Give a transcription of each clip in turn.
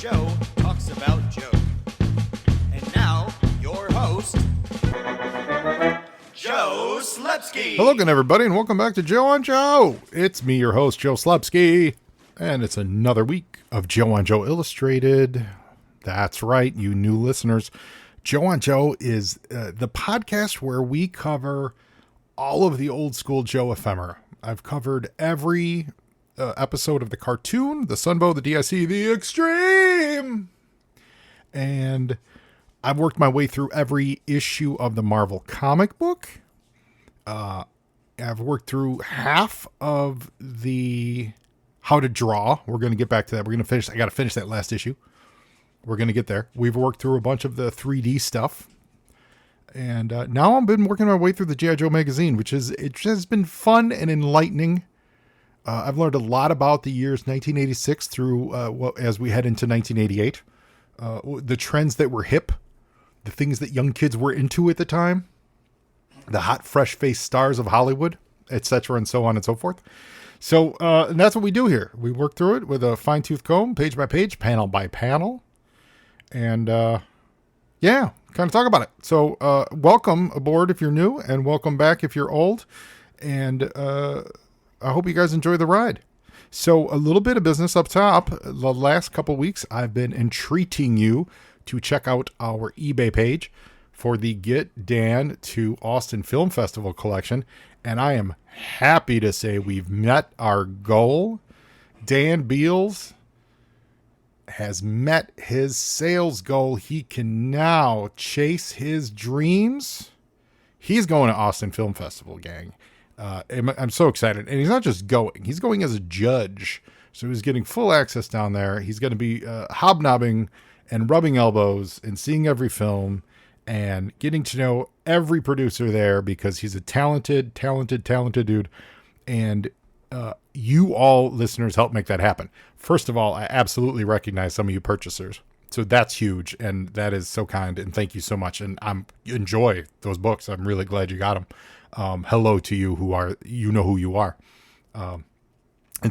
Joe talks about Joe. And now, your host, Joe Slepsky. Hello again, everybody, and welcome back to Joe on Joe. It's me, your host, Joe Slepsky, and it's another week of Joe on Joe Illustrated. That's right, you new listeners. Joe on Joe is the podcast where we cover all of the old school Joe ephemera. I've covered every episode of the cartoon, the Sunbow, the DIC, the Extreme, and I've worked my way through every issue of the Marvel comic book. I've worked through half of the How to Draw. We're going to get back to that. We're going to finish. I got to finish that last issue. We're going to get there. We've worked through a bunch of the 3D stuff. And now I've been working my way through the G.I. Joe magazine, it has been fun and enlightening. I've learned a lot about the years 1986 through as we head into 1988. The trends that were hip, the things that young kids were into at the time, the hot, fresh-faced stars of Hollywood, etc., and so on and so forth. So and that's what we do here. We work through it with a fine-tooth comb, page by page, panel by panel. And, yeah, kind of talk about it. So, welcome aboard if you're new, and welcome back if you're old. And I hope you guys enjoy the ride. So, a little bit of business up top. The last couple weeks, I've been entreating you to check out our eBay page for the Get Dan to Austin Film Festival collection. And I am happy to say we've met our goal. Dan Beals has met his sales goal. He can now chase his dreams. He's going to Austin Film Festival, gang. I'm so excited. And he's not just going. He's going as a judge. So he's getting full access down there. He's going to be hobnobbing and rubbing elbows and seeing every film and getting to know every producer there because he's a talented dude. And you all listeners help make that happen. First of all, I absolutely recognize some of you purchasers. So that's huge. And that is so kind. And thank you so much. And enjoy those books. I'm really glad you got them. Hello to you you know who you are. And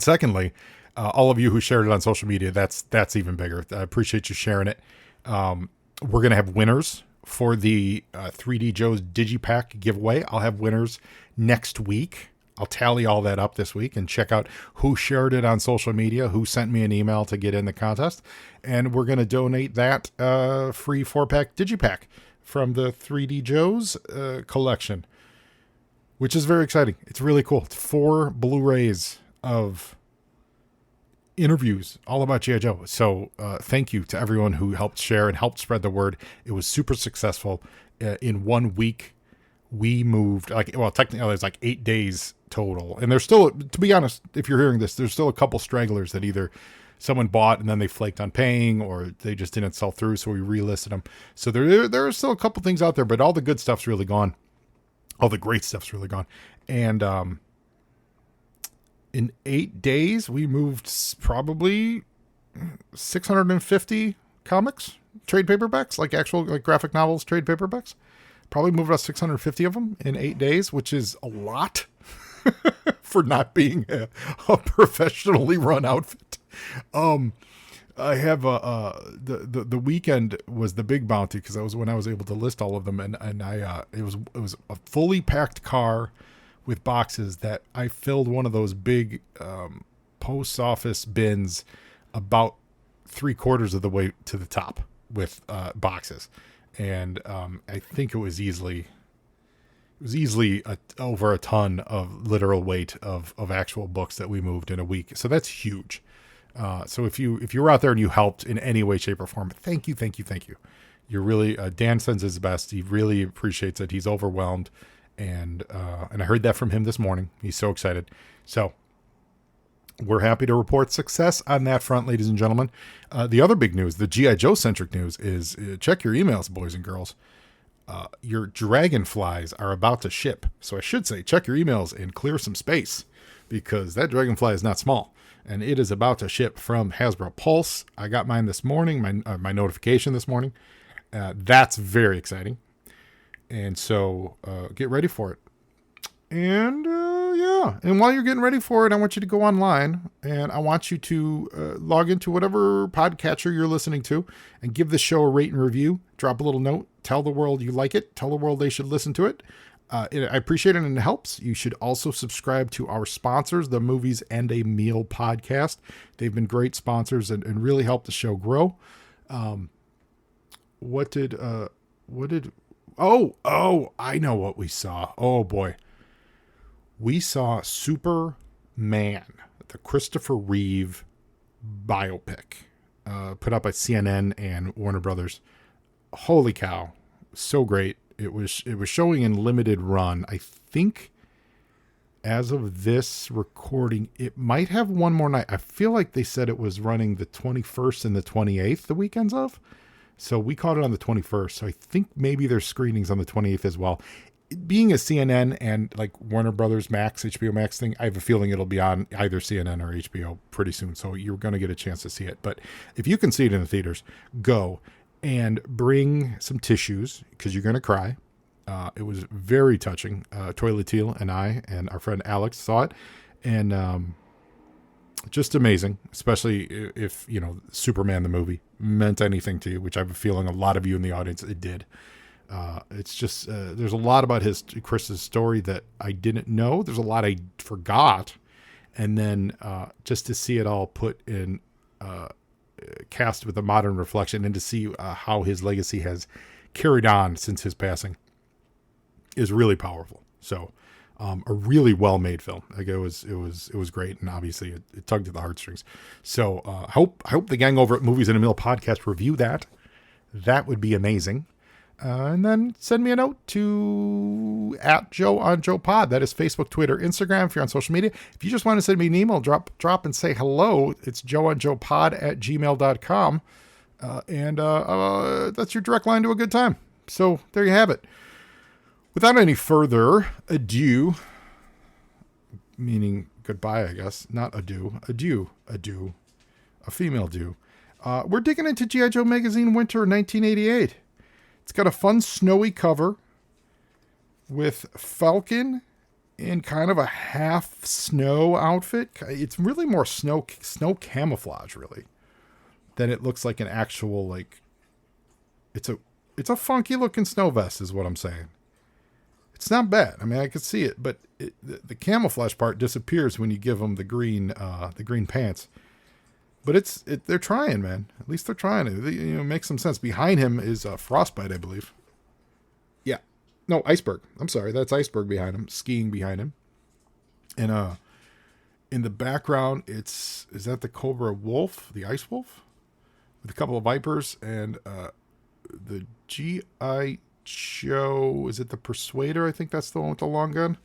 secondly, all of you who shared it on social media, that's even bigger. I appreciate you sharing it. We're going to have winners for the 3D Joe's Digipack giveaway. I'll have winners next week. I'll tally all that up this week and check out who shared it on social media, who sent me an email to get in the contest. And we're going to donate that free 4-pack Digipack from the 3D Joe's collection, which is very exciting. It's really cool. It's 4 Blu-rays of interviews all about G.I. Joe. So thank you to everyone who helped share and helped spread the word. It was super successful. In 1 week, we moved, technically there's 8 days total. And there's still, to be honest, if you're hearing this, there's still a couple stragglers that either someone bought and then they flaked on paying, or they just didn't sell through, so we relisted them. So there are still a couple things out there, but all the good stuff's really gone. All the great stuff's really gone. And in 8 days, we moved probably 650 comics, trade paperbacks, actual graphic novels, trade paperbacks. Probably moved about 650 of them in 8 days, which is a lot for not being a professionally run outfit. I have the weekend was the big bounty because that was when I was able to list all of them, and it was a fully packed car with boxes that I filled one of those big post office bins about 3/4 of the way to the top with boxes. And I think it was easily over a ton of literal weight of actual books that we moved in a week. So that's huge. So if you were out there and you helped in any way, shape, or form, thank you. You're really Dan sends his best. He really appreciates it. He's overwhelmed, and I heard that from him this morning. He's so excited. So we're happy to report success on that front, ladies and gentlemen. The other big news, the G.I. Joe-centric news, is check your emails, boys and girls. Your dragonflies are about to ship. So I should say check your emails and clear some space, because that dragonfly is not small. And it is about to ship from Hasbro Pulse. I got mine this morning, my notification this morning. That's very exciting. And so get ready for it. And yeah, Yeah, and while you're getting ready for it, I want you to go online and I want you to log into whatever podcatcher you're listening to and give the show a rate and review. Drop a little note. Tell the world you like it. Tell the world they should listen to it. I appreciate it and it helps. You should also subscribe to our sponsors, the Movies and a Meal podcast. They've been great sponsors and really helped the show grow. I know what we saw. Oh boy. We saw Superman, the Christopher Reeve biopic, put out by CNN and Warner Brothers. Holy cow. So great. It was showing in limited run. I think as of this recording, it might have one more night. I feel like they said it was running the 21st and the 28th, the weekends of. So we caught it on the 21st. So I think maybe there's screenings on the 28th as well. Being a CNN and like Warner Brothers Max, HBO Max thing, I have a feeling it'll be on either CNN or HBO pretty soon. So you're going to get a chance to see it. But if you can see it in the theaters, go and bring some tissues because you're going to cry. It was very touching. Toiletil and I and our friend Alex saw it. And just amazing, especially if, Superman the movie meant anything to you, which I have a feeling a lot of you in the audience, it did. It's just, there's a lot about Chris's story that I didn't know. There's a lot I forgot. And then just to see it all put in, cast with a modern reflection and to see how his legacy has carried on since his passing is really powerful. So a really well-made film. Like it was great. And obviously it tugged at the heartstrings. So I hope the gang over at Movies in a Meal podcast review that. That would be amazing. And then send me a note to @JoeOnJoePod. That is Facebook, Twitter, Instagram. If you're on social media, if you just want to send me an email, drop and say hello. It's JoeOnJoePod@gmail.com. And that's your direct line to a good time. So there you have it. Without any further ado, meaning goodbye, I guess, not adieu, a female do. We're digging into G.I. Joe Magazine Winter 1988. It's got a fun snowy cover with Falcon in kind of a half snow outfit. It's really more snow camouflage, really, than it looks like an actual, like, it's a funky looking snow vest is what I'm saying. It's not bad. I mean, I could see it, but the camouflage part disappears when you give them the green pants. But they're trying, man. At least they're trying to. It makes some sense. Behind him is Frostbite, I believe. Yeah. No, Iceberg. I'm sorry. That's Iceberg behind him. Skiing behind him. And in the background, is that the Cobra wolf? The ice wolf? With a couple of vipers. And the G.I. Joe, is it the Persuader? I think that's the one with the long gun.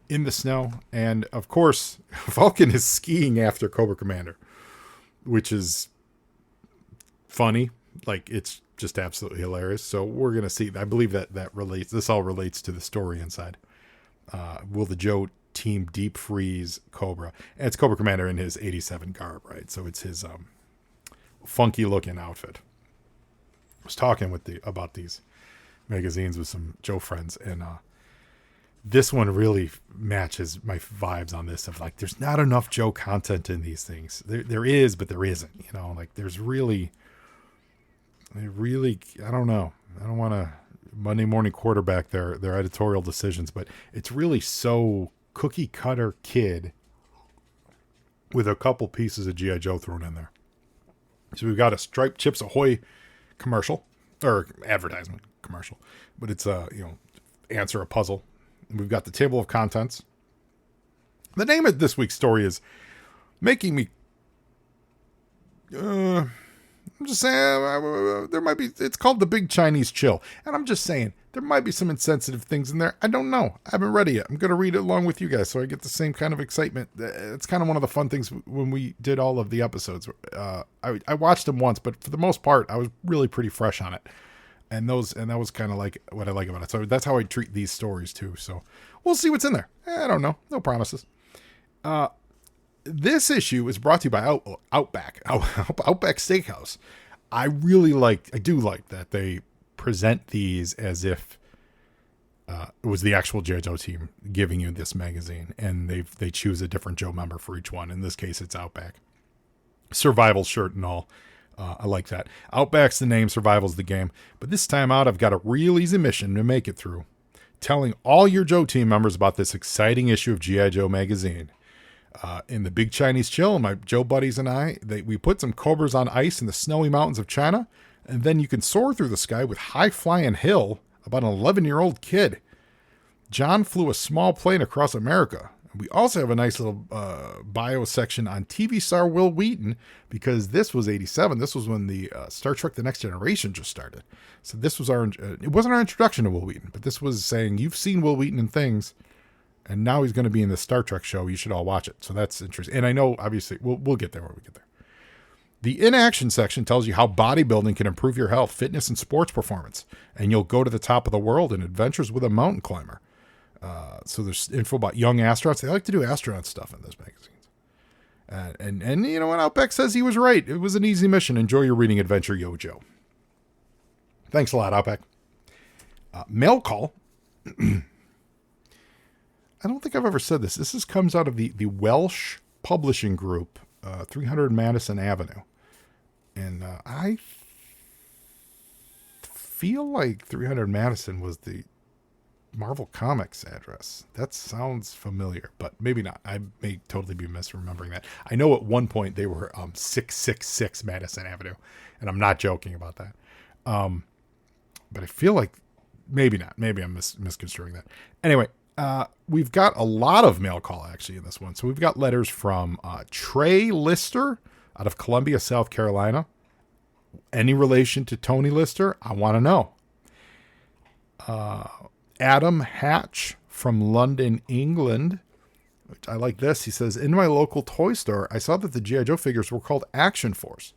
In the snow. And, of course, Falcon is skiing after Cobra Commander, which is funny. Like, it's just absolutely hilarious. So we're going to see. I believe that relates. This all relates to the story inside. Will the Joe team deep freeze Cobra? And it's Cobra Commander in his 87 garb, right? So it's his funky looking outfit. I was talking about these magazines with some Joe friends, and this one really matches my vibes on this of like, there's not enough Joe content in these things. There is, but there isn't, like there's really, I don't know. I don't want to Monday morning quarterback their editorial decisions, but it's really so cookie cutter kid with a couple pieces of G.I. Joe thrown in there. So we've got a Striped Chips Ahoy commercial or advertisement commercial, but it's answer a puzzle. We've got the table of contents. The name of this week's story is making me. I'm just saying there might be. It's called The Big Chinese Chill, and I'm just saying there might be some insensitive things in there. I don't know. I haven't read it yet. I'm going to read it along with you guys, so I get the same kind of excitement. It's kind of one of the fun things when we did all of the episodes. I watched them once, but for the most part, I was really pretty fresh on it. And that was kind of like what I like about it. So that's how I treat these stories too. So we'll see what's in there. I don't know. No promises. This issue is brought to you by Outback Steakhouse. I do like that they present these as if It was the actual G.I. Joe team giving you this magazine, and they choose a different Joe member for each one. In this case, it's Outback. Survival shirt and all. I like that. Outback's the name, Survival's the game. But this time out, I've got a real easy mission to make it through. Telling all your Joe team members about this exciting issue of G.I. Joe magazine. In the Big Chinese Chill, my Joe buddies and we put some Cobras on ice in the snowy mountains of China, and then you can soar through the sky with High Flying Hill about an 11-year-old kid. John flew a small plane across America. We also have a nice little bio section on TV star Will Wheaton, because this was 87. This was when the Star Trek The Next Generation just started. So this was it wasn't our introduction to Will Wheaton, but this was saying, you've seen Will Wheaton in things, and now he's going to be in the Star Trek show. You should all watch it. So that's interesting. And I know, obviously, we'll get there when we get there. The in-action section tells you how bodybuilding can improve your health, fitness, and sports performance. And you'll go to the top of the world in Adventures with a Mountain Climber. So there's info about young astronauts. They like to do astronaut stuff in those magazines. And you know what? Outback says he was right. It was an easy mission. Enjoy your reading adventure, Yo Joe. Thanks a lot, Outback. Mail call. I don't think I've ever said this. This comes out of the Welsh Publishing Group, 300 Madison Avenue. And I feel like 300 Madison was the Marvel Comics address. That sounds familiar, but maybe not. I may totally be misremembering that. I know at one point they were 666 Madison Avenue, and I'm not joking about that. But I feel like maybe not. Maybe I'm misconstruing that. Anyway, we've got a lot of mail call actually in this one. So we've got letters from Trey Lister out of Columbia, South Carolina. Any relation to Tony Lister? I want to know. Adam Hatch from London, England. Which I like this. He says, in my local toy store, I saw that the G.I. Joe figures were called Action Force.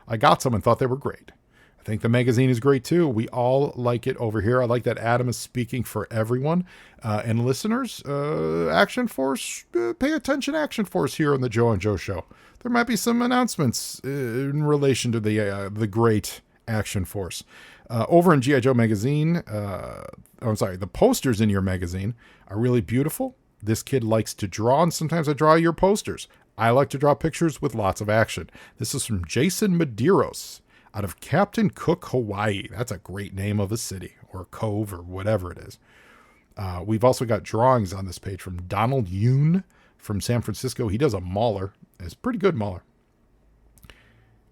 I got some and thought they were great. I think the magazine is great too. We all like it over here. I like that Adam is speaking for everyone. And listeners, Action Force, pay attention, Action Force here on the Joe and Joe Show. There might be some announcements in relation to the great Action Force. Over in G.I. Joe magazine, the posters in your magazine are really beautiful. This kid likes to draw, and sometimes I draw your posters. I like to draw pictures with lots of action. This is from Jason Medeiros out of Captain Cook, Hawaii. That's a great name of a city or cove or whatever it is. We've also got drawings on this page from Donald Yoon from San Francisco. He does a Mauler. It's a pretty good Mauler.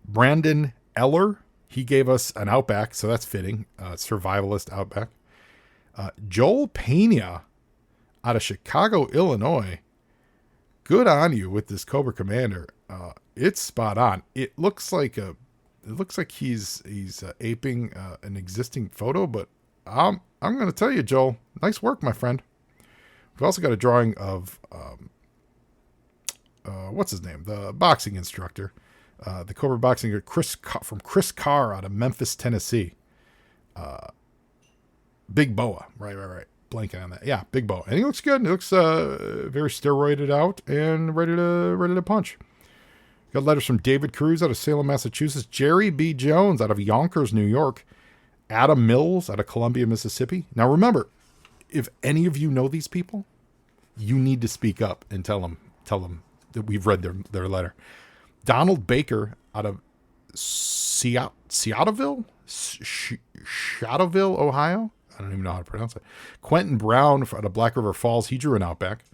Brandon Eller. He gave us an Outback, so that's fitting. Survivalist Outback. Joel Pena out of Chicago, Illinois. Good on you with this Cobra Commander. It's spot on. It looks like he's aping an existing photo, but I'm going to tell you, Joel, nice work, my friend. We've also got a drawing of what's his name, the boxing instructor. The Cobra boxing from Chris Carr out of Memphis, Tennessee. Big Boa. Right. Blanking on that. Yeah, Big Boa. And he looks good. He looks very steroided out and ready to punch. Got letters from David Cruz out of Salem, Massachusetts. Jerry B. Jones out of Yonkers, New York. Adam Mills out of Columbia, Mississippi. Now remember, if any of you know these people, you need to speak up and tell them that we've read their letter. Donald Baker out of Seattleville, Ohio. I don't even know how to pronounce it. Quentin Brown out of Black River Falls. He drew an Outback.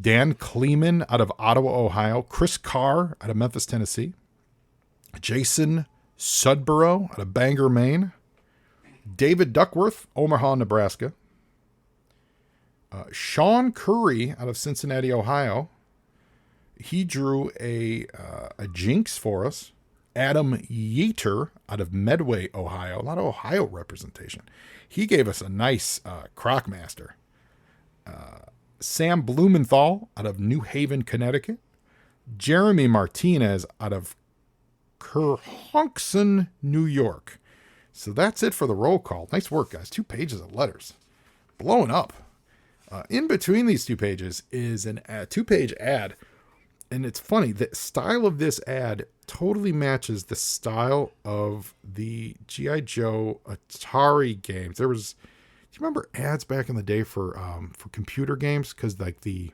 Dan Kleeman out of Ottawa, Ohio. Chris Carr out of Memphis, Tennessee. Jason Sudborough out of Bangor, Maine. David Duckworth, Omaha, Nebraska. Sean Curry out of Cincinnati, Ohio. He drew a Jinx for us. Adam Yeater out of Medway, Ohio. A lot of Ohio representation. He gave us a nice Crocmaster. Sam Blumenthal out of New Haven, Connecticut. Jeremy Martinez out of Kerhonkson, New York. So that's it for the roll call. Nice work, guys. 2 pages of letters. Blowing up. In between these 2 pages is a 2-page ad. And it's funny, the style of this ad totally matches the style of the G.I. Joe Atari games. There was you remember ads back in the day for computer games? Because like a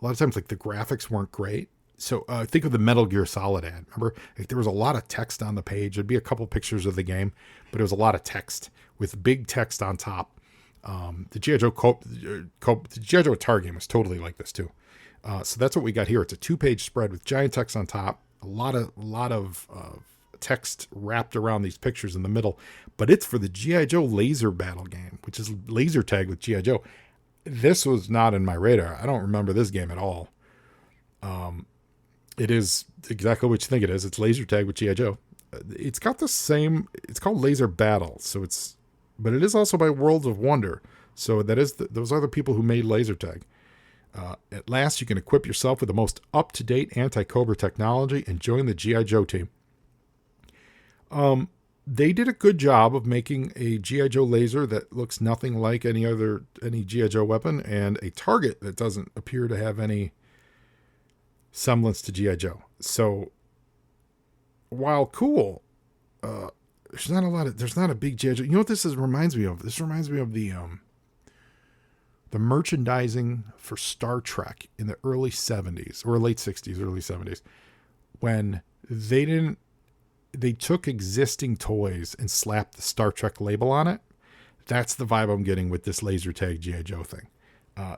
lot of times like the graphics weren't great. So think of the Metal Gear Solid ad. Remember, like, there was a lot of text on the page. There'd be a couple pictures of the game, but it was a lot of text with big text on top. The G.I. Joe the G.I. Joe Atari game was totally like this too. So that's what we got here. It's a 2-page spread with giant text on top, a lot of text wrapped around these pictures in the middle. But it's for the G.I. Joe laser battle game, which is laser tag with G.I. Joe. This was not in my radar. I don't remember this game at all. It is exactly what you think it is. It's laser tag with G.I. Joe. It's got the same, it's called Laser Battle. But it is also by Worlds of Wonder. So that is, those are the people who made laser tag. At last, you can equip yourself with the most up-to-date anti-Cobra technology and join the G.I. Joe team. They did a good job of making a G.I. Joe laser that looks nothing like any G.I. Joe weapon, and a target that doesn't appear to have any semblance to G.I. Joe. So while cool, there's not a big G.I. Joe. You know what this reminds me of? This reminds me of the merchandising for Star Trek in the early 70s or late 60s, early 70s, when they took existing toys and slapped the Star Trek label on it. That's the vibe I'm getting with this laser tag G.I. Joe thing.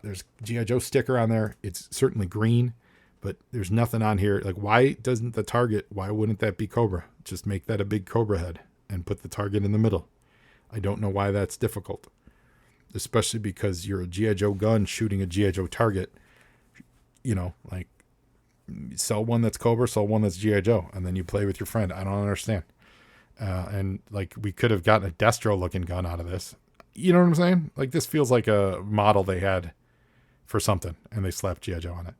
There's G.I. Joe sticker on there. It's certainly green, but there's nothing on here. Like, why wouldn't that be Cobra? Just make that a big Cobra head and put the target in the middle. I don't know why that's difficult, especially because you're a G.I. Joe gun shooting a G.I. Joe target. You know, like, sell one that's Cobra, sell one that's G.I. Joe, and then you play with your friend. I don't understand. And like, we could have gotten a Destro looking gun out of this. You know what I'm saying? Like, this feels like a model they had for something, and they slapped G.I. Joe on it.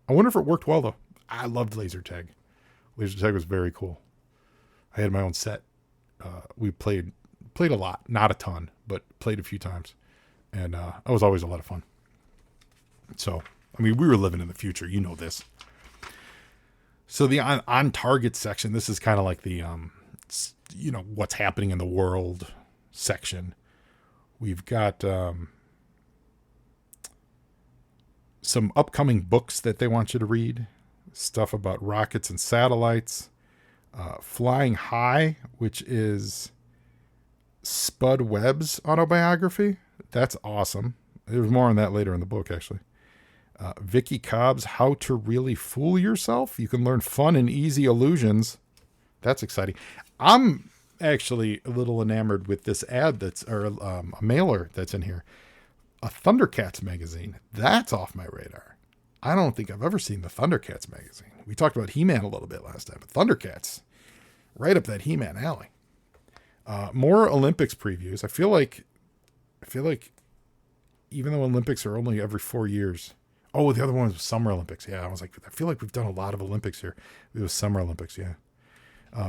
I wonder if it worked well, though. I loved laser tag. Laser tag was very cool. I had my own set. We played a lot, not a ton, but played a few times, and it was always a lot of fun. So, I mean, we were living in the future. You know this. So the on target section, this is kind of like the, what's happening in the world section. We've got some upcoming books that they want you to read, stuff about rockets and satellites, Flying High, which is Spud Webb's autobiography. That's awesome. There's more on that later in the book, actually. Vicky Cobb's How to Really Fool Yourself. You can learn fun and easy illusions. That's exciting. I'm actually a little enamored with this ad a mailer that's in here. A Thundercats magazine. That's off my radar. I don't think I've ever seen the Thundercats magazine. We talked about He-Man a little bit last time, but Thundercats, right up that He-Man alley. More Olympics previews. I feel like even though Olympics are only every 4 years. Oh, the other one was Summer Olympics. Yeah, I was like, I feel like we've done a lot of Olympics here. It was Summer Olympics, yeah.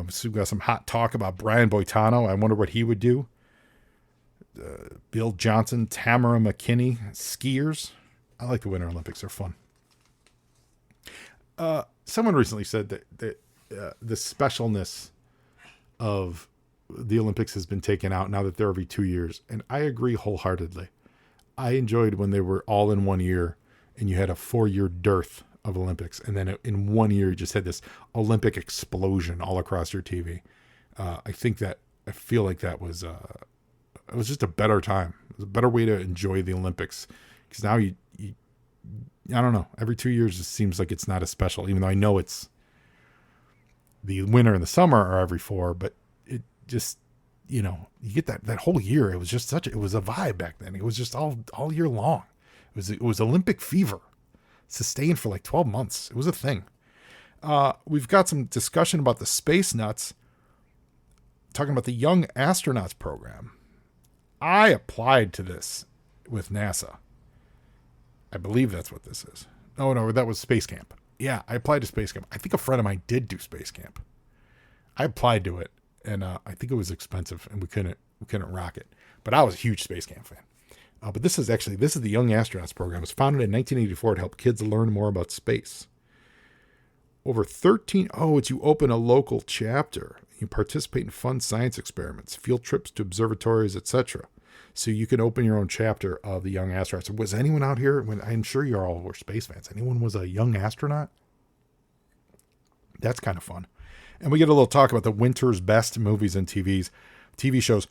So we've got some hot talk about Brian Boitano. I wonder what he would do. Bill Johnson, Tamara McKinney, skiers. I like the Winter Olympics. They're fun. Someone recently said that the specialness of the Olympics has been taken out now that they're every 2 years. And I agree wholeheartedly. I enjoyed when they were all in 1 year and you had a 4-year dearth of Olympics. And then in 1 year, you just had this Olympic explosion all across your TV. I feel like that was, it was just a better time. It was a better way to enjoy the Olympics. Because now I don't know, every 2 years it seems like it's not as special, even though I know it's the winter and the summer are every 4, but it just, you get that whole year. It was just it was a vibe back then. It was just all year long. It was Olympic fever, sustained for like 12 months. It was a thing. We've got some discussion about the Space Nuts, talking about the Young Astronauts program. I applied to this with NASA. I believe that's what this is. Oh, no, that was Space Camp. Yeah, I applied to Space Camp. I think a friend of mine did do Space Camp. I applied to it, and I think it was expensive, and we couldn't rock it. But I was a huge Space Camp fan. But this is the Young Astronauts program. It was founded in 1984 to help kids learn more about space. You open a local chapter. You participate in fun science experiments, field trips to observatories, etc. So you can open your own chapter of the young astronauts. Was anyone out here, when I'm sure you all were space fans, anyone was a young astronaut? That's kind of fun. And we get a little talk about the winter's best movies and TV shows.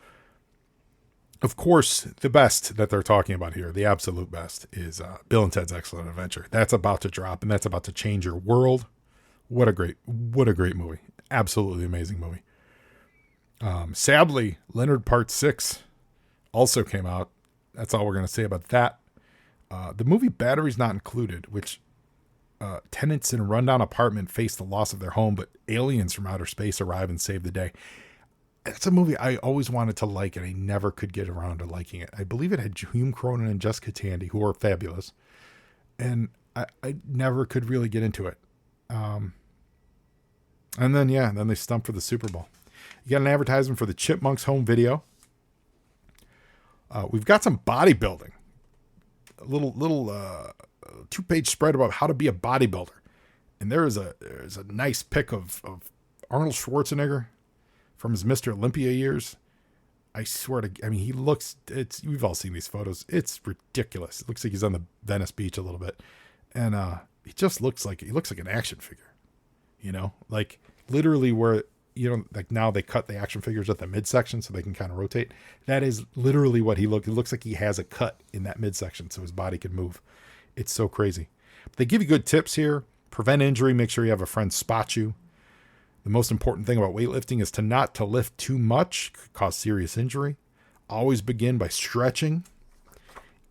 Of course, the best that they're talking about here, the absolute best, is Bill and Ted's Excellent Adventure. That's about to drop, and that's about to change your world. What a great movie. Absolutely amazing movie. Sadly, Leonard Part 6 also came out. That's all we're going to say about that. The movie Batteries Not Included, which tenants in a rundown apartment face the loss of their home, but aliens from outer space arrive and save the day. That's a movie I always wanted to like, and I never could get around to liking it. I believe it had Hume Cronin and Jessica Tandy, who are fabulous, and I never could really get into it. And then they stumped for the Super Bowl. You got an advertisement for the Chipmunks home video. We've got some bodybuilding. A little 2-page spread about how to be a bodybuilder. And there's a nice pic of Arnold Schwarzenegger from his Mr. Olympia years. I swear he looks, we've all seen these photos. It's ridiculous. It looks like he's on the Venice Beach a little bit. And he just looks like an action figure, like literally where, like now they cut the action figures at the midsection so they can kind of rotate. That is literally what he looks. It looks like he has a cut in that midsection so his body can move. It's so crazy. But they give you good tips here. Prevent injury. Make sure you have a friend spot you. The most important thing about weightlifting is not to lift too much. Could cause serious injury. Always begin by stretching.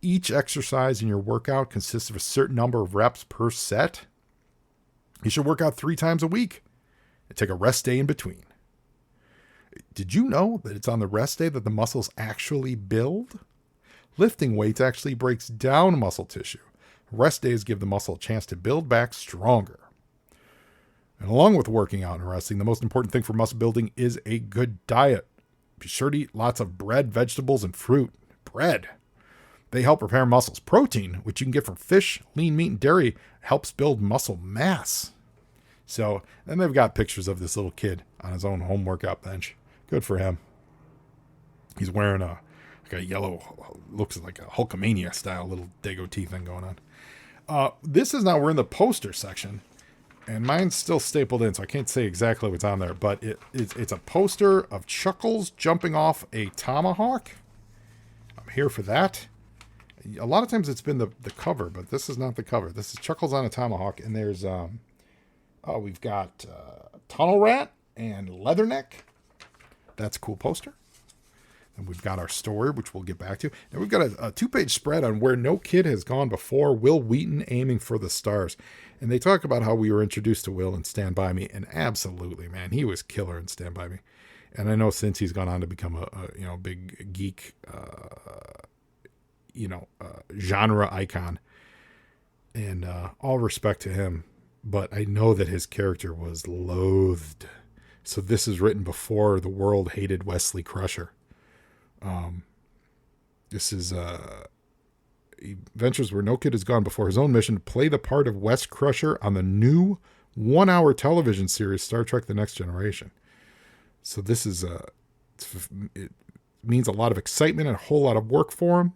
Each exercise in your workout consists of a certain number of reps per set. You should work out 3 times a week and take a rest day in between. Did you know that it's on the rest day that the muscles actually build? Lifting weights actually breaks down muscle tissue. Rest days give the muscle a chance to build back stronger. And along with working out and resting, the most important thing for muscle building is a good diet. Be sure to eat lots of bread, vegetables, and fruit. Bread. They help repair muscles. Protein, which you can get from fish, lean meat, and dairy, helps build muscle mass. So, then they've got pictures of this little kid on his own home workout bench. Good for him. He's wearing a yellow, looks like a Hulkamania style little Dago T thing going on. We're in the poster section, and mine's still stapled in, so I can't say exactly what's on there, but it's a poster of Chuckles jumping off a tomahawk. I'm here for that. A lot of times it's been the cover, but this is not the cover. This is Chuckles on a tomahawk, and there's we've got Tunnel Rat and Leatherneck. That's a cool poster. And we've got our story, which we'll get back to. And we've got a 2-page spread on where no kid has gone before. Will Wheaton aiming for the stars. And they talk about how we were introduced to Will in Stand By Me. And absolutely, man, he was killer in Stand By Me. And I know since he's gone on to become a big geek, genre icon. And all respect to him. But I know that his character was loathed. So this is written before the world hated Wesley Crusher. This is adventures where no kid has gone before his own mission to play the part of Wes Crusher on the new 1-hour television series Star Trek The Next Generation. So this is it means a lot of excitement and a whole lot of work for him.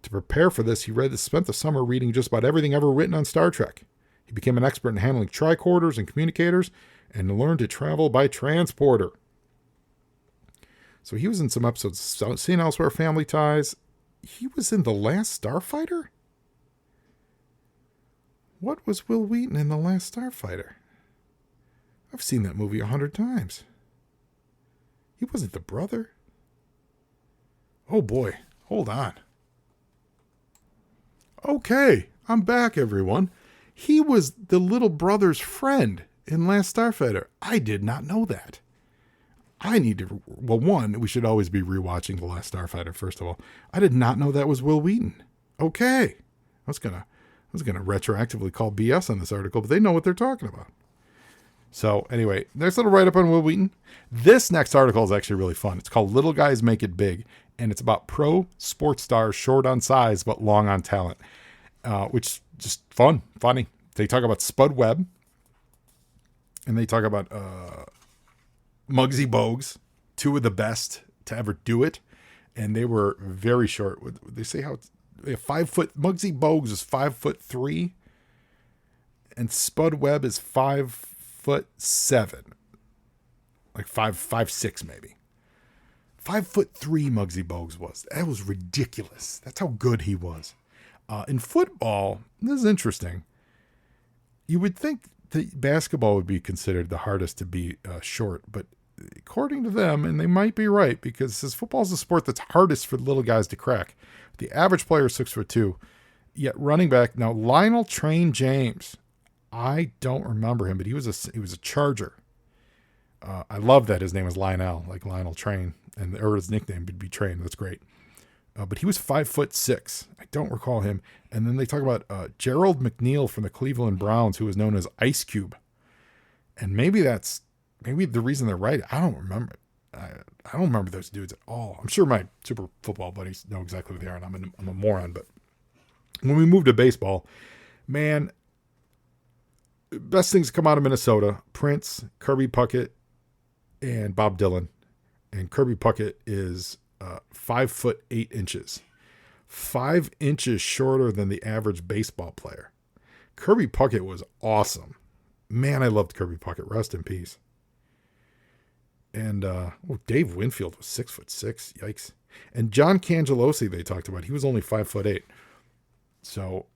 To prepare for this, he spent the summer reading just about everything ever written on Star Trek. He became an expert in handling tricorders and communicators and learned to travel by transporter. So he was in some episodes of Seen Elsewhere, Family Ties. He was in The Last Starfighter? What was Will Wheaton in The Last Starfighter? I've seen that movie 100 times. He wasn't the brother. Oh boy, hold on. Okay, I'm back, everyone. He was the little brother's friend in Last Starfighter. I did not know that. I need to, we should always be rewatching The Last Starfighter, first of all. I did not know that was Will Wheaton. Okay. I was gonna retroactively call BS on this article, but they know what they're talking about. So anyway, there's a little write-up on Will Wheaton. This next article is actually really fun. It's called Little Guys Make It Big, and it's about pro sports stars short on size but long on talent, which is just funny. They talk about Spud Webb, and they talk about Muggsy Bogues, 2 of the best to ever do it. and they were very short. They say how it's 5 foot. Muggsy Bogues is 5'3", and Spud Webb is 5'7", like 5'6" maybe. 5'3" Muggsy Bogues was. That was ridiculous. That's how good he was. In football, this is interesting. You would think that basketball would be considered the hardest to be short, but according to them, and they might be right, because it says football is the sport that's hardest for little guys to crack. The average player is 6'2", yet running back. Now, Lionel Train James, I don't remember him, but he was a Charger. I love that his name was Lionel, like Lionel Train, or his nickname would be Train. That's great. But he was 5'6". I don't recall him. And then they talk about Gerald McNeil from the Cleveland Browns, who was known as Ice Cube. And maybe the reason they're right. I don't remember. I don't remember those dudes at all. I'm sure my super football buddies know exactly who they are, and I'm a moron. But when we moved to baseball, man, best things to come out of Minnesota: Prince, Kirby Puckett, and Bob Dylan. And Kirby Puckett is 5'8", 5 inches shorter than the average baseball player. Kirby Puckett was awesome. Man, I loved Kirby Puckett. Rest in peace. And Dave Winfield was 6'6". Yikes. And John Cangelosi, they talked about. He was only 5'8". So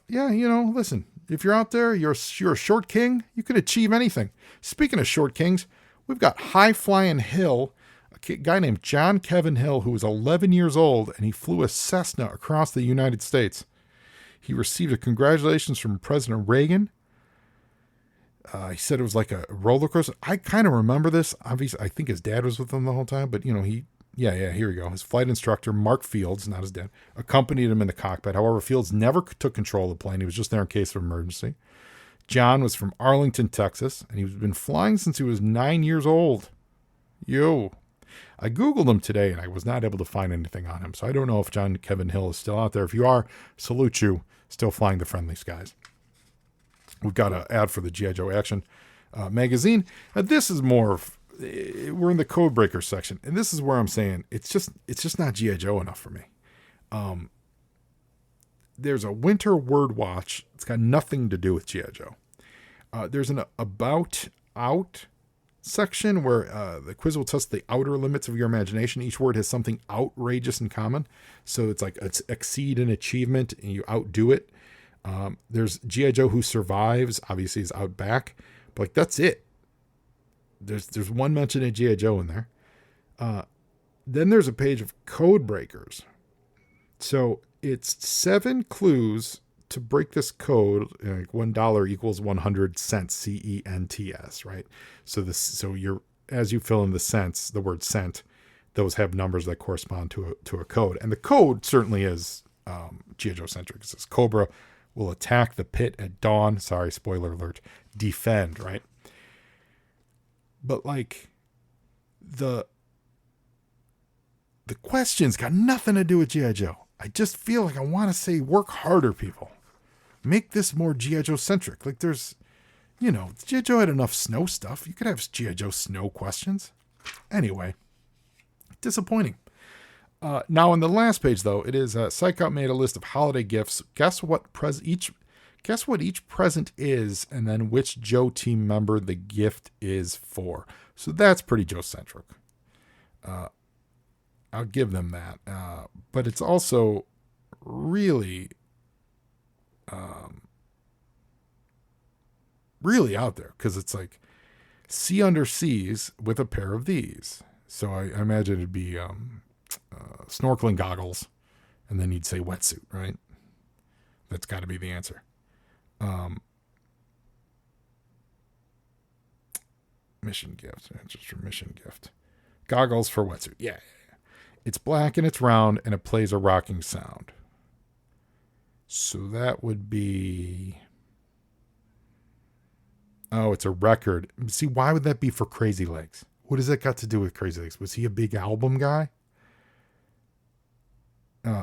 yeah, listen. If you're out there, you're a short king. You can achieve anything. Speaking of short kings, we've got High Flying Hill, a guy named John Kevin Hill, who was 11 years old, and he flew a Cessna across the United States. He received a congratulations from President Reagan. He said it was like a roller coaster. I kind of remember this. Obviously, I think his dad was with him the whole time, but here we go. His flight instructor, Mark Fields, not his dad, accompanied him in the cockpit. However, Fields never took control of the plane. He was just there in case of emergency. John was from Arlington, Texas, and he's been flying since he was 9 years old. I Googled him today, and I was not able to find anything on him, so I don't know if John Kevin Hill is still out there. If you are, salute you, still flying the friendly skies. We've got an ad for the G.I. Joe Action magazine. This is more we're in the code breaker section, and this is where I'm saying it's just not G.I. Joe enough for me. There's a winter word watch. It's got nothing to do with G.I. Joe. There's an about out section where the quiz will test the outer limits of your imagination. Each word has something outrageous in common. So it's like it's exceed an achievement and you outdo it. There's G.I. Joe Who Survives, obviously is Outback, but like that's it. There's one mention of G.I. Joe in there. Then there's a page of code breakers. So it's 7 clues to break this code. Like $1 equals 100 cents, CENTS, right? So you're, as you fill in the cents, the word cent, those have numbers that correspond to a code. And the code certainly is G.I. Joe centric. It says Cobra will attack the pit at dawn. Sorry, spoiler alert. Defend, right? But like the questions got nothing to do with G.I. Joe. I just feel like I want to say work harder, people. Make this more G.I. Joe centric. Like there's, G.I. Joe had enough snow stuff. You could have G.I. Joe snow questions. Anyway, disappointing. Now on the last page though, it is Psych Out made a list of holiday gifts. Guess what each present is, and then which Joe team member the gift is for. So that's pretty Joe centric. I'll give them that. But it's also really, really out there because it's like sea under seas with a pair of these. So I imagine it'd be snorkeling goggles, and then you'd say wetsuit, right? That's got to be the answer. Mission gift. Just for mission gift. Goggles for wetsuit. Yeah. It's black and it's round and it plays a rocking sound. So that would be... Oh, it's a record. See, why would that be for Crazy Legs? What has that got to do with Crazy Legs? Was he a big album guy?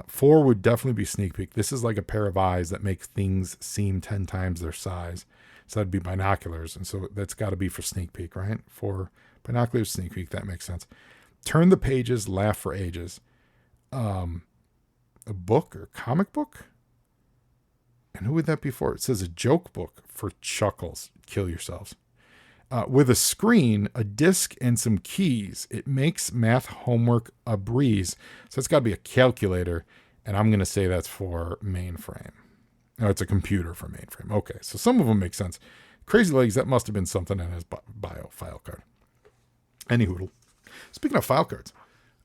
4 would definitely be Sneak Peek. This is like a pair of eyes that make things seem 10 times their size. So that'd be binoculars. And so that's got to be for Sneak Peek, right? For binoculars, Sneak Peek, that makes sense. Turn the pages, laugh for ages. a book or comic book. And who would that be for? It says a joke book for chuckles. Kill yourselves. With a screen, a disc, and some keys, it makes math homework a breeze. So it's got to be a calculator, and I'm going to say that's for mainframe. No, it's a computer for mainframe. Okay, so some of them make sense. Crazy Legs, that must have been something in his bio file card. Anywho, speaking of file cards,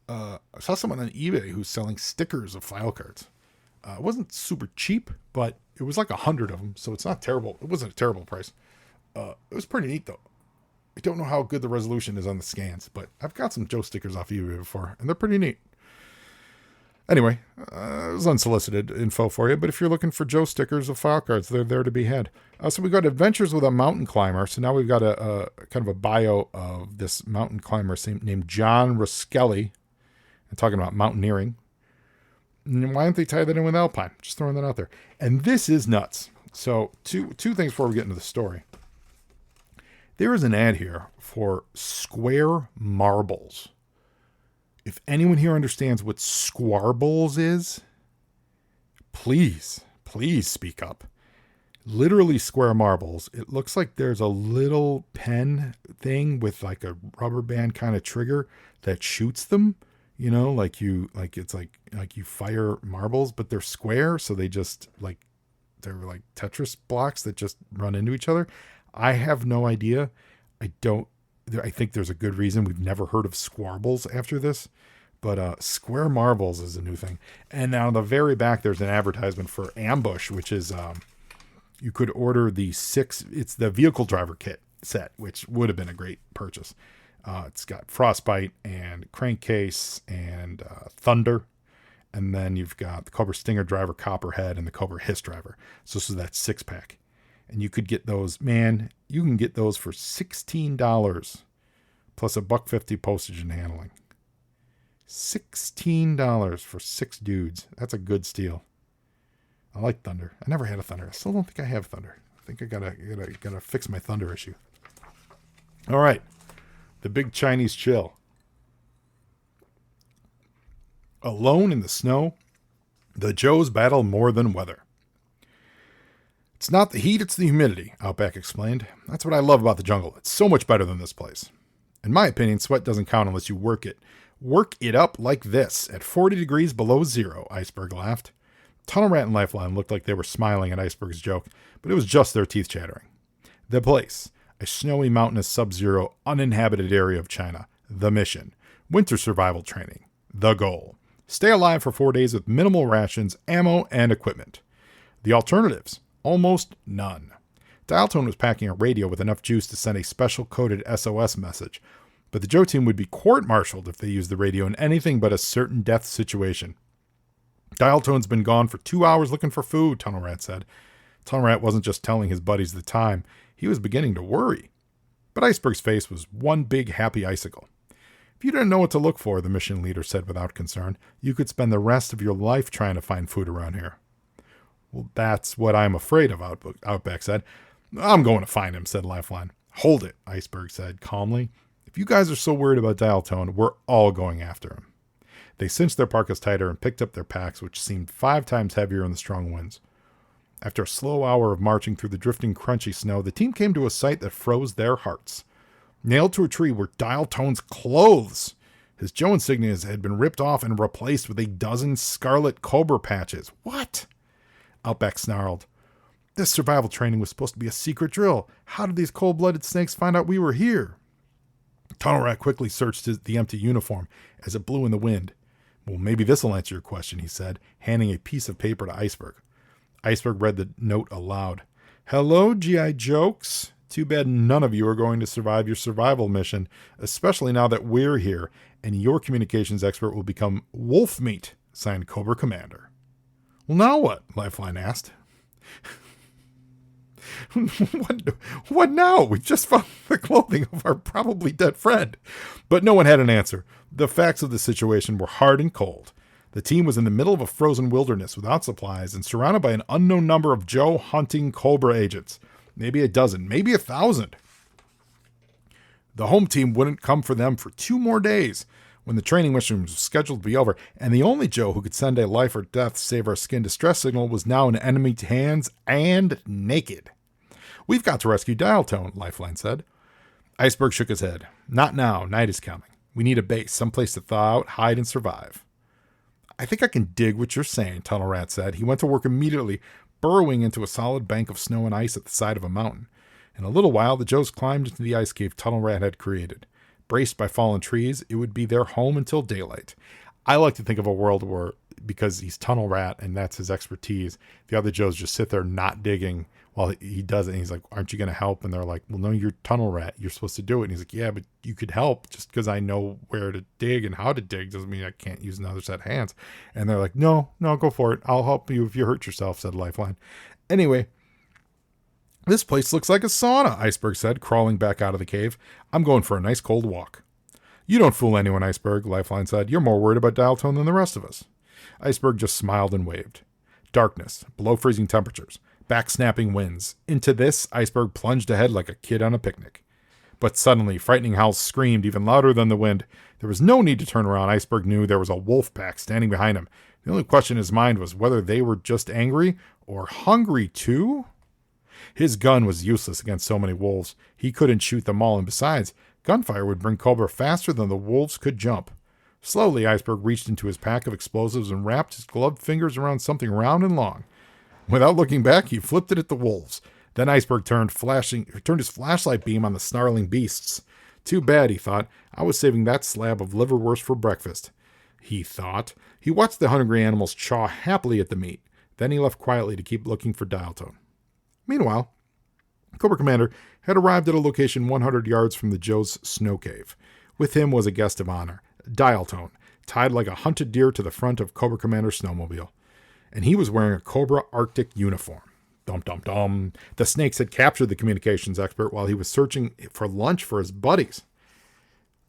I saw someone on eBay who's selling stickers of file cards. It wasn't super cheap, but it was like 100 of them, so it's not terrible. It wasn't a terrible price. It was pretty neat, though. I don't know how good the resolution is on the scans, but I've got some Joe stickers off eBay before, and they're pretty neat. Anyway, it was unsolicited info for you, but if you're looking for Joe stickers of file cards, they're there to be had. So we got Adventures with a Mountain Climber. So now we've got a kind of a bio of this mountain climber named John Ruskelly. I'm talking about mountaineering. And why don't they tie that in with Alpine? Just throwing that out there. And this is nuts. So two things before we get into the story. There is an ad here for Square Marbles. If anyone here understands what Squarbles is, please speak up. Literally Square Marbles. It looks like there's a little pen thing with like a rubber band kind of trigger that shoots them. You know, it's like you fire marbles, but they're square, so they're like Tetris blocks that just run into each other. I have no idea. I think there's a good reason we've never heard of Squarbles after this, but Square Marbles is a new thing. And now on the very back, there's an advertisement for Ambush, which is you could order it's the vehicle driver kit set, which would have been a great purchase. It's got Frostbite and Crankcase and Thunder. And then you've got the Cobra Stinger driver, Copperhead, and the Cobra Hiss driver. So this is that 6-pack. And you could get those, you can get those for $16 plus $1.50 postage and handling. $16 for 6 dudes. That's a good steal. I like Thunder. I never had a Thunder. I still don't think I have Thunder. I think I gotta fix my Thunder issue. All right. The Big Chinese Chill. Alone in the snow, the Joes battle more than weather. It's not the heat, it's the humidity, Outback explained. That's what I love about the jungle. It's so much better than this place. In my opinion, sweat doesn't count unless you work it. Work it up like this, at 40 degrees below zero, Iceberg laughed. Tunnel Rat and Lifeline looked like they were smiling at Iceberg's joke, but it was just their teeth chattering. The place, a snowy, mountainous, sub-zero, uninhabited area of China. The mission. Winter survival training. The goal. Stay alive for 4 days with minimal rations, ammo, and equipment. The alternatives. Almost none. Dialtone was packing a radio with enough juice to send a special coded SOS message, but the Joe team would be court-martialed if they used the radio in anything but a certain death situation. Dialtone's been gone for 2 hours looking for food, Tunnel Rat said. Tunnel Rat wasn't just telling his buddies the time. He was beginning to worry. But Iceberg's face was one big happy icicle. If you didn't know what to look for, the mission leader said without concern, you could spend the rest of your life trying to find food around here. Well, that's what I'm afraid of, Outback said. I'm going to find him, said Lifeline. Hold it, Iceberg said calmly. If you guys are so worried about Dialtone, we're all going after him. They cinched their parkas tighter and picked up their packs, which seemed 5 times heavier in the strong winds. After a slow hour of marching through the drifting, crunchy snow, the team came to a sight that froze their hearts. Nailed to a tree were Dialtone's clothes. His Joe insignias had been ripped off and replaced with a dozen scarlet Cobra patches. What? Outback snarled. This survival training was supposed to be a secret drill. How did these cold-blooded snakes find out we were here? Tunnel Rat quickly searched the empty uniform as it blew in the wind. Well, maybe this will answer your question, he said, handing a piece of paper to Iceberg. Iceberg read the note aloud. Hello, G.I. Jokes. Too bad none of you are going to survive your survival mission, especially now that we're here, and your communications expert will become Wolf Meat, signed Cobra Commander. Well, now what? Lifeline asked. What now? We just found the clothing of our probably dead friend. But no one had an answer. The facts of the situation were hard and cold. The team was in the middle of a frozen wilderness without supplies and surrounded by an unknown number of Joe hunting Cobra agents. Maybe a dozen, maybe 1,000. The home team wouldn't come for them for 2 more days. when the training mission was scheduled to be over, and the only Joe who could send a life or death save our skin distress signal was now in enemy hands and naked. We've got to rescue Dial Tone, Lifeline said. Iceberg shook his head. Not now. Night is coming. We need a base, someplace to thaw out, hide, and survive. I think I can dig what you're saying, Tunnel Rat said. He went to work immediately, burrowing into a solid bank of snow and ice at the side of a mountain. In a little while, the Joes climbed into the ice cave Tunnel Rat had created. Braced by fallen trees, it would be their home until daylight. I like to think of a world where, because he's Tunnel Rat and that's his expertise, the other Joes just sit there not digging while he does it. And he's like, aren't you going to help? And they're like, well, no, you're Tunnel Rat. You're supposed to do it. And he's like, yeah, but you could help. Just because I know where to dig and how to dig doesn't mean I can't use another set of hands. And they're like, no, go for it. I'll help you if you hurt yourself, said Lifeline. Anyway, this place looks like a sauna, Iceberg said, crawling back out of the cave. I'm going for a nice cold walk. You don't fool anyone, Iceberg, Lifeline said. You're more worried about Dial Tone than the rest of us. Iceberg just smiled and waved. Darkness, below freezing temperatures, back-snapping winds. Into this, Iceberg plunged ahead like a kid on a picnic. But suddenly, frightening howls screamed even louder than the wind. There was no need to turn around. Iceberg knew there was a wolf pack standing behind him. The only question in his mind was whether they were just angry or hungry too. His gun was useless against so many wolves. He couldn't shoot them all, and besides, gunfire would bring Cobra faster than the wolves could jump. Slowly, Iceberg reached into his pack of explosives and wrapped his gloved fingers around something round and long. Without looking back, he flipped it at the wolves. Then Iceberg turned his flashlight beam on the snarling beasts. Too bad, he thought. I was saving that slab of liverwurst for breakfast. He thought. He watched the hungry animals chaw happily at the meat. Then he left quietly to keep looking for Dial Tone. Meanwhile, Cobra Commander had arrived at a location 100 yards from the Joe's snow cave. With him was a guest of honor, Dial Tone, tied like a hunted deer to the front of Cobra Commander's snowmobile. And he was wearing a Cobra Arctic uniform. Dum-dum-dum. The snakes had captured the communications expert while he was searching for lunch for his buddies.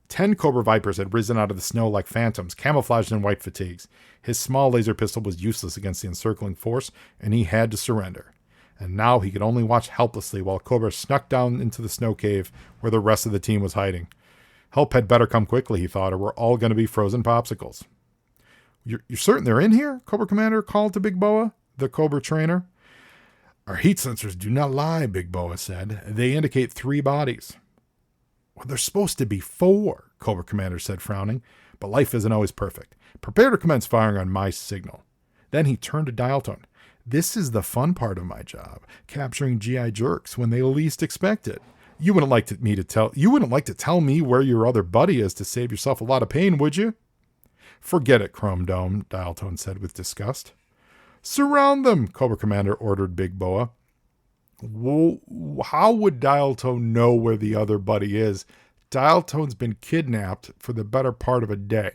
10 Cobra Vipers had risen out of the snow like phantoms, camouflaged in white fatigues. His small laser pistol was useless against the encircling force, and he had to surrender. And now he could only watch helplessly while Cobra snuck down into the snow cave where the rest of the team was hiding. Help had better come quickly, he thought, or we're all going to be frozen popsicles. You're certain they're in here? Cobra Commander called to Big Boa, the Cobra trainer. Our heat sensors do not lie, Big Boa said. They indicate 3 bodies. Well, there's supposed to be 4, Cobra Commander said, frowning. But life isn't always perfect. Prepare to commence firing on my signal. Then he turned to Dial Tone. This is the fun part of my job, capturing GI jerks when they least expect it. You wouldn't like to tell me where your other buddy is to save yourself a lot of pain, would you? Forget it, Chrome Dome, Dial Tone said with disgust. Surround them, Cobra Commander ordered Big Boa. How would Dial Tone know where the other buddy is? Dial Tone's been kidnapped for the better part of a day.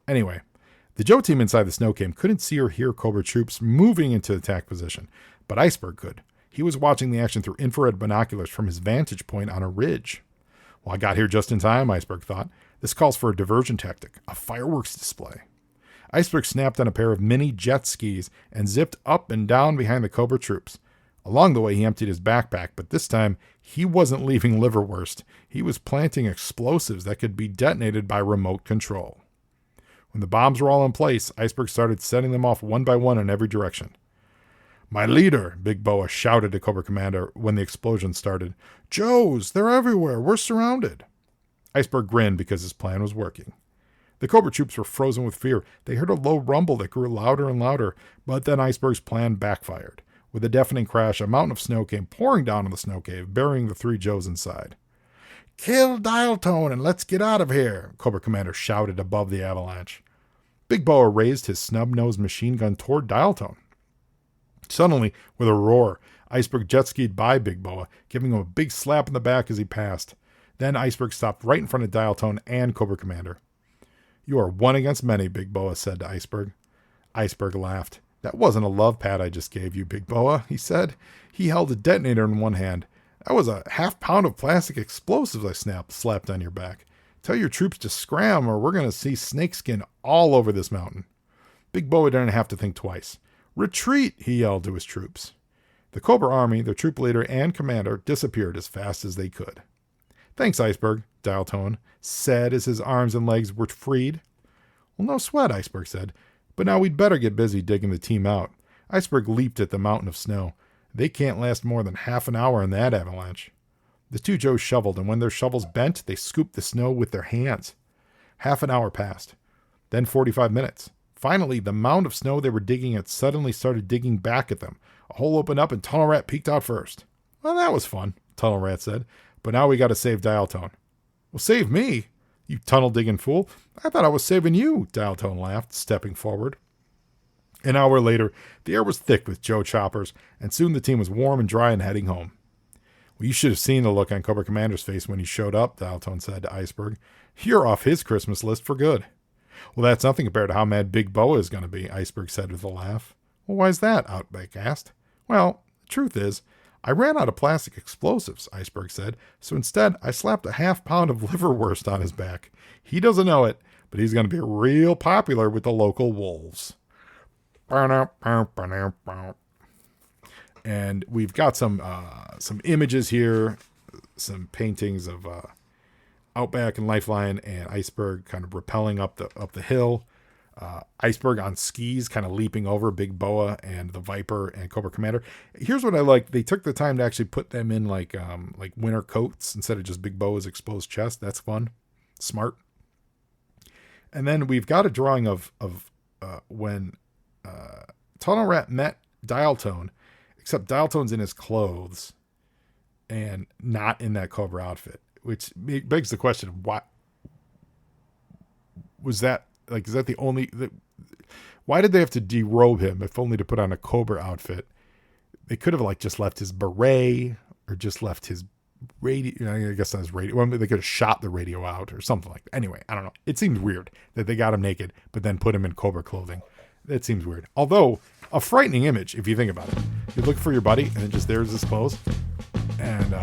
Anyway, the Joe team inside the snow cave couldn't see or hear Cobra troops moving into attack position, but Iceberg could. He was watching the action through infrared binoculars from his vantage point on a ridge. Well, I got here just in time, Iceberg thought. This calls for a diversion tactic, a fireworks display. Iceberg snapped on a pair of mini jet skis and zipped up and down behind the Cobra troops. Along the way, he emptied his backpack, but this time, he wasn't leaving liverwurst. He was planting explosives that could be detonated by remote control. When the bombs were all in place, Iceberg started setting them off one by one in every direction. My leader, Big Boa shouted to Cobra Commander when the explosion started. Joes, they're everywhere. We're surrounded. Iceberg grinned because his plan was working. The Cobra troops were frozen with fear. They heard a low rumble that grew louder and louder, but then Iceberg's plan backfired. With a deafening crash, a mountain of snow came pouring down on the snow cave, burying the 3 Joes inside. Kill Dial Tone and let's get out of here, Cobra Commander shouted above the avalanche. Big Boa raised his snub-nosed machine gun toward Dial Tone. Suddenly, with a roar, Iceberg jet-skied by Big Boa, giving him a big slap in the back as he passed. Then Iceberg stopped right in front of Dial Tone and Cobra Commander. You are one against many, Big Boa said to Iceberg. Iceberg laughed. That wasn't a love pat I just gave you, Big Boa, he said. He held a detonator in one hand. That was a half-pound of plastic explosives I slapped on your back. Tell your troops to scram or we're going to see snakeskin all over this mountain. Big Boa didn't have to think twice. Retreat, he yelled to his troops. The Cobra Army, their troop leader and commander, disappeared as fast as they could. Thanks, Iceberg, Dial Tone said as his arms and legs were freed. Well, no sweat, Iceberg said. But now we'd better get busy digging the team out. Iceberg leaped at the mountain of snow. They can't last more than half an hour in that avalanche. The two Joes shoveled, and when their shovels bent, they scooped the snow with their hands. Half an hour passed. Then 45 minutes. Finally, the mound of snow they were digging at suddenly started digging back at them. A hole opened up, and Tunnel Rat peeked out first. Well, that was fun, Tunnel Rat said. But now we got to save Dial Tone. Well, save me, you tunnel-digging fool. I thought I was saving you, Dial Tone laughed, stepping forward. An hour later, the air was thick with Joe choppers, and soon the team was warm and dry and heading home. Well, you should have seen the look on Cobra Commander's face when he showed up, Dial Tone said to Iceberg. You're off his Christmas list for good. Well, that's nothing compared to how mad Big Boa is going to be, Iceberg said with a laugh. Well, why's that? Outback asked. Well, the truth is, I ran out of plastic explosives, Iceberg said, so instead I slapped a half-pound of liverwurst on his back. He doesn't know it, but he's going to be real popular with the local wolves. And we've got some images here, some paintings of Outback and Lifeline and Iceberg kind of rappelling up the hill. Iceberg on skis, kind of leaping over Big Boa and the Viper and Cobra Commander. Here's what I like. They took the time to actually put them in like winter coats instead of just Big Boa's exposed chest. That's fun. Smart. And then we've got a drawing of when Tunnel Rat met Dial Tone, except Dial Tone's in his clothes and not in that Cobra outfit, which begs the question of why was that? Like, is that the only... why did they have to derobe him if only to put on a Cobra outfit? They could have, like, just left his beret or just left his radio... I guess not his radio. Well, they could have shot the radio out or something like that. Anyway, I don't know. It seems weird that they got him naked but then put him in Cobra clothing. That seems weird. Although, a frightening image, if you think about it. You look for your buddy, and then just there's his pose. And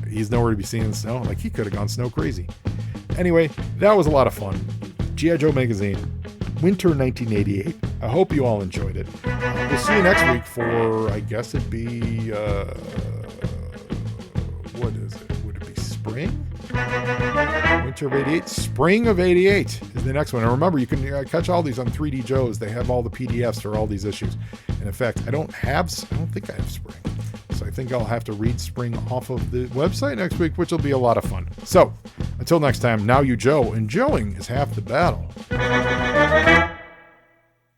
he's nowhere to be seen in the snow. Like, he could have gone snow crazy. Anyway, that was a lot of fun. G.I. Joe Magazine, winter 1988. I hope you all enjoyed it. We'll see you next week for, I guess it'd be, what is it? Would it be spring? Winter of 88? Spring of 88 is the next one. And remember, you can catch all these on 3D Joe's. They have all the PDFs for all these issues. And in fact, I don't think I have spring. So I think I'll have to read spring off of the website next week, which will be a lot of fun. So, until next time, now you Joe, and Joeing is half the battle.